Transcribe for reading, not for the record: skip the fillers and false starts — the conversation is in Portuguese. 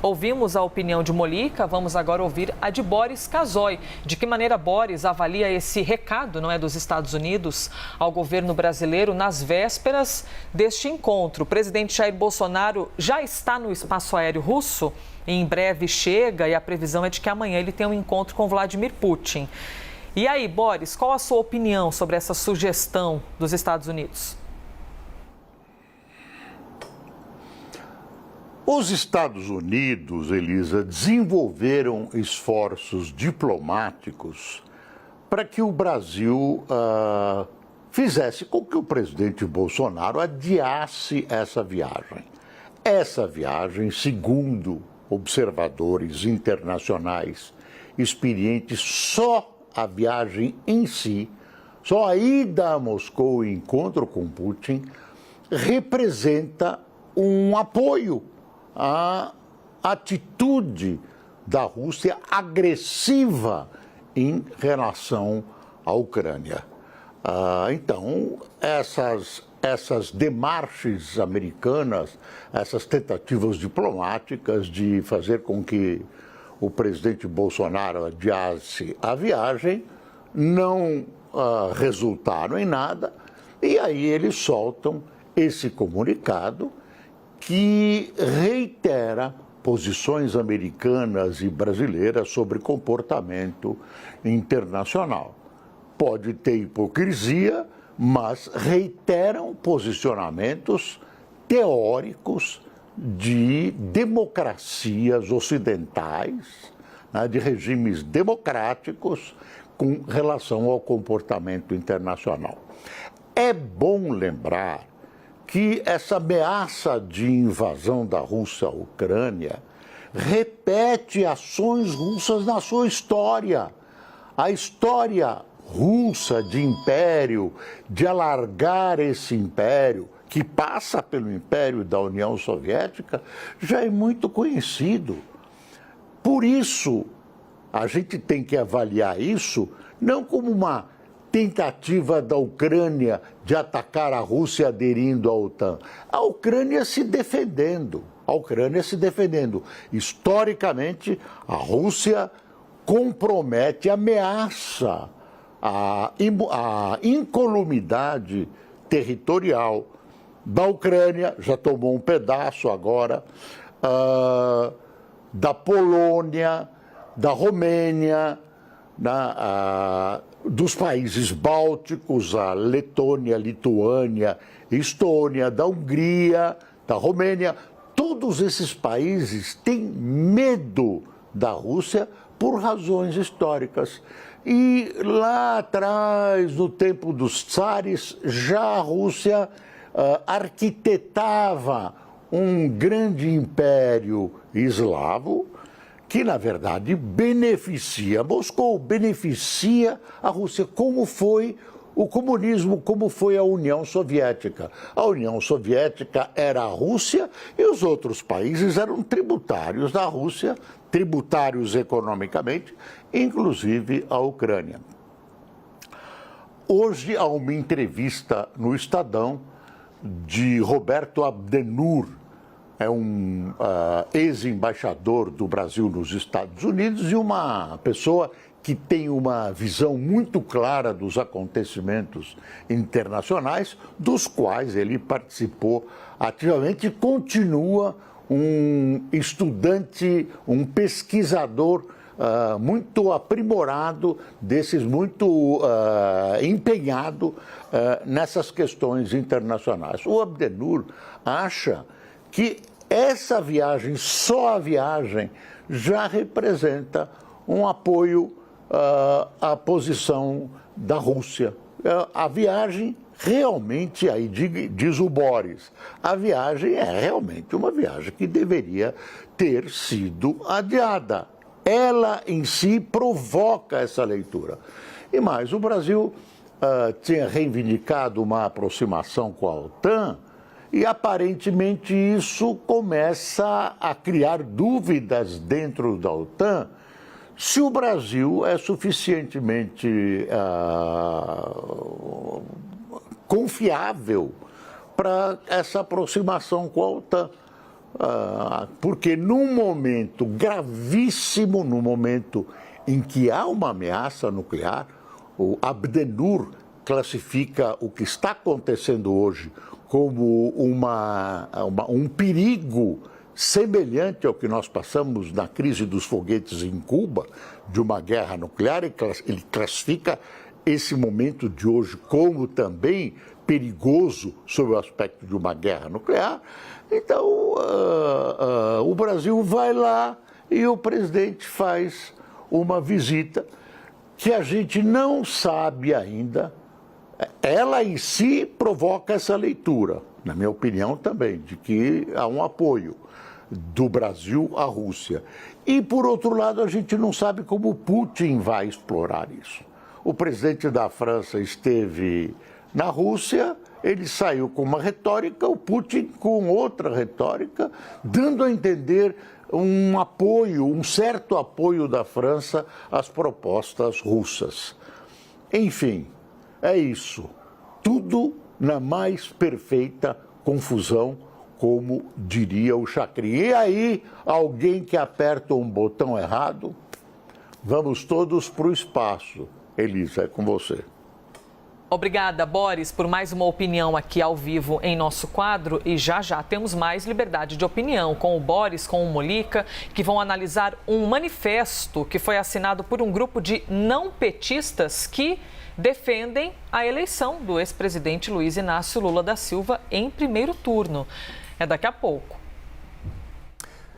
Ouvimos a opinião de Molica, vamos agora ouvir a de Boris Casoy. De que maneira Boris avalia esse recado, não é, dos Estados Unidos ao governo brasileiro nas vésperas deste encontro? O presidente Jair Bolsonaro já está no espaço aéreo russo, em breve chega e a previsão é de que amanhã ele tenha um encontro com Vladimir Putin. E aí, Boris, qual a sua opinião sobre essa sugestão dos Estados Unidos? Os Estados Unidos, Elisa, desenvolveram esforços diplomáticos para que o Brasil fizesse com que o presidente Bolsonaro adiasse essa viagem. Essa viagem, segundo observadores internacionais experientes, só a viagem em si, só a ida a Moscou e encontro com Putin, representa um apoio à atitude da Rússia agressiva em relação à Ucrânia. Então, essas demarches americanas, essas tentativas diplomáticas de fazer com que o presidente Bolsonaro adiasse a viagem, não resultaram em nada, e aí eles soltam esse comunicado que reitera posições americanas e brasileiras sobre comportamento internacional. Pode ter hipocrisia, mas reiteram posicionamentos teóricos de democracias ocidentais, né, de regimes democráticos com relação ao comportamento internacional. É bom lembrar que essa ameaça de invasão da Rússia à Ucrânia repete ações russas na sua história. A história russa de império, de alargar esse império, que passa pelo império da União Soviética, já é muito conhecido. Por isso, a gente tem que avaliar isso não como uma tentativa da Ucrânia de atacar a Rússia aderindo à OTAN. A Ucrânia se defendendo. Historicamente, a Rússia compromete, ameaça a incolumidade territorial da Ucrânia, já tomou um pedaço agora, da Polônia, da Romênia, dos países bálticos, a Letônia, Lituânia, Estônia, da Hungria, da Romênia. Todos esses países têm medo da Rússia por razões históricas. E lá atrás, no tempo dos tsares, já a Rússia arquitetava um grande império eslavo, que, na verdade, beneficia Moscou, beneficia a Rússia, como foi o comunismo, como foi a União Soviética. A União Soviética era a Rússia e os outros países eram tributários da Rússia, tributários economicamente, inclusive a Ucrânia. Hoje há uma entrevista no Estadão de Roberto Abdenur, é um ex-embaixador do Brasil nos Estados Unidos e uma pessoa que tem uma visão muito clara dos acontecimentos internacionais, dos quais ele participou ativamente e continua um estudante, um pesquisador muito aprimorado, muito empenhado nessas questões internacionais. O Abdenur acha que essa viagem, só a viagem, já representa um apoio à posição da Rússia. A viagem realmente, aí diz o Boris, a viagem é realmente uma viagem que deveria ter sido adiada. Ela em si provoca essa leitura. E mais, o Brasil tinha reivindicado uma aproximação com a OTAN, e aparentemente isso começa a criar dúvidas dentro da OTAN se o Brasil é suficientemente confiável para essa aproximação com a OTAN. porque num momento gravíssimo, num momento em que há uma ameaça nuclear, o Abdenur classifica o que está acontecendo hoje como um perigo semelhante ao que nós passamos na crise dos foguetes em Cuba, de uma guerra nuclear. Ele classifica esse momento de hoje como também perigoso sob o aspecto de uma guerra nuclear. Então, o Brasil vai lá e o presidente faz uma visita que a gente não sabe ainda. Ela em si provoca essa leitura, na minha opinião também, de que há um apoio do Brasil à Rússia. E, por outro lado, a gente não sabe como Putin vai explorar isso. O presidente da França esteve na Rússia, ele saiu com uma retórica, o Putin com outra retórica, dando a entender um apoio, um certo apoio da França às propostas russas. Enfim, é isso. Tudo na mais perfeita confusão, como diria o Chacrin. E aí, alguém que aperta um botão errado, vamos todos para o espaço. Elisa, é com você. Obrigada, Boris, por mais uma opinião aqui ao vivo em nosso quadro. E já temos mais liberdade de opinião com o Boris, com o Molica, que vão analisar um manifesto que foi assinado por um grupo de não petistas que defendem a eleição do ex-presidente Luiz Inácio Lula da Silva em primeiro turno. É daqui a pouco.